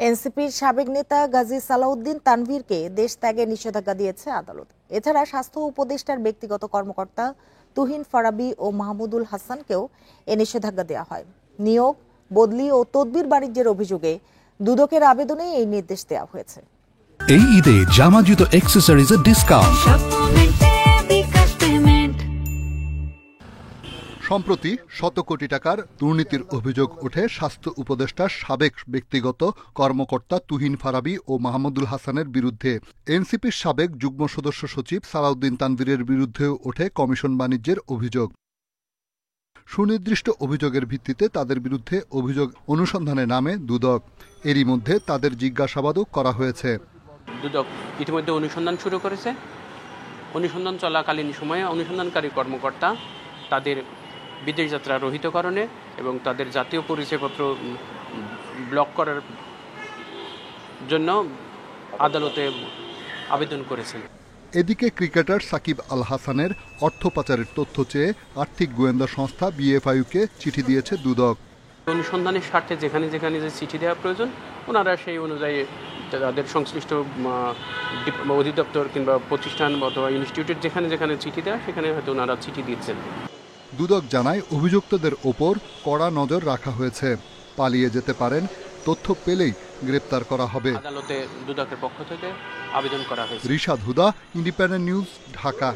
এনসিপির সাবেক নেতা গাজী সালাউদ্দিন তানভীরকে দেশ ত্যাগের নিষেধাজ্ঞা দিয়েছে আদালত। এছাড়া স্বাস্থ্য উপদেষ্টার ব্যক্তিগত কর্মকর্তা তুহিন ফারাবী ও মাহমুদুল হাসানকেও এ নিষেধাজ্ঞা দেওয়া হয়। নিয়োগ, বদলি ও তদবির বাণিজ্যের অভিযোগে দুদকের আবেদনে এই নির্দেশ দেওয়া হয়েছে। এই ঈদে জামা জুতো অ্যাকসেসরিজের ডিসকাউন্ট। সম্প্রতি শত কোটি টাকার দুর্নীতির অভিযোগ ওঠে স্বাস্থ্য উপদেষ্টার সাবেক ব্যক্তিগত কর্মকর্তা তুহিন ফারাবী ও মাহমুদুল হাসানের বিরুদ্ধে। এনসিপির সাবেক যুগ্ম সদস্য সচিব সালাউদ্দিন তানভীরের বিরুদ্ধেও ওঠে কমিশন বাণিজ্যের অভিযোগ। সুনির্দিষ্ট অভিযোগের ভিত্তিতে তাদের বিরুদ্ধে অভিযোগ অনুসন্ধানে নামে দুদক। এরই মধ্যে তাদের জিজ্ঞাসাবাদও করা হয়েছে। দুদক ইতিমধ্যে অনুসন্ধান শুরু করেছে। অনুসন্ধান চলাকালীন সময়ে অনুসন্ধানকারী কর্মকর্তা তাদের বিদেশ যাত্রা রহিতকরণে এবং তাদের জাতীয় পরিচয়পত্র ব্লক করার জন্য আদালতে আবেদন করেছেন। এদিকে ক্রিকেটার সাকিব আল হাসানের অর্থ পাচারের তথ্য চেয়ে আর্থিক গোয়েন্দা সংস্থা বিএফআইইউকে চিঠি দিয়েছে দুদক। অনুসন্ধানের স্বার্থে যেখানে যেখানে যে চিঠি দেওয়া প্রয়োজন ওনারা সেই অনুযায়ী তাদের সংশ্লিষ্ট অধিদপ্তর কিংবা প্রতিষ্ঠান অথবা ইনস্টিটিউটের যেখানে যেখানে চিঠি দেওয়া সেখানে হয়তো ওনারা চিঠি দিচ্ছেন। দুদক জানায় অভিযুক্তদের ওপর কড়া নজর রাখা হয়েছে। পালিয়ে যেতে পারেন, তথ্য পেলেই গ্রেপ্তার করা হবে। আদালতে দুদকের পক্ষ থেকে আবেদন করা হয়েছে। রিশাদ হুদা, ইন্ডিপেন্ডেন্ট নিউজ, ঢাকা।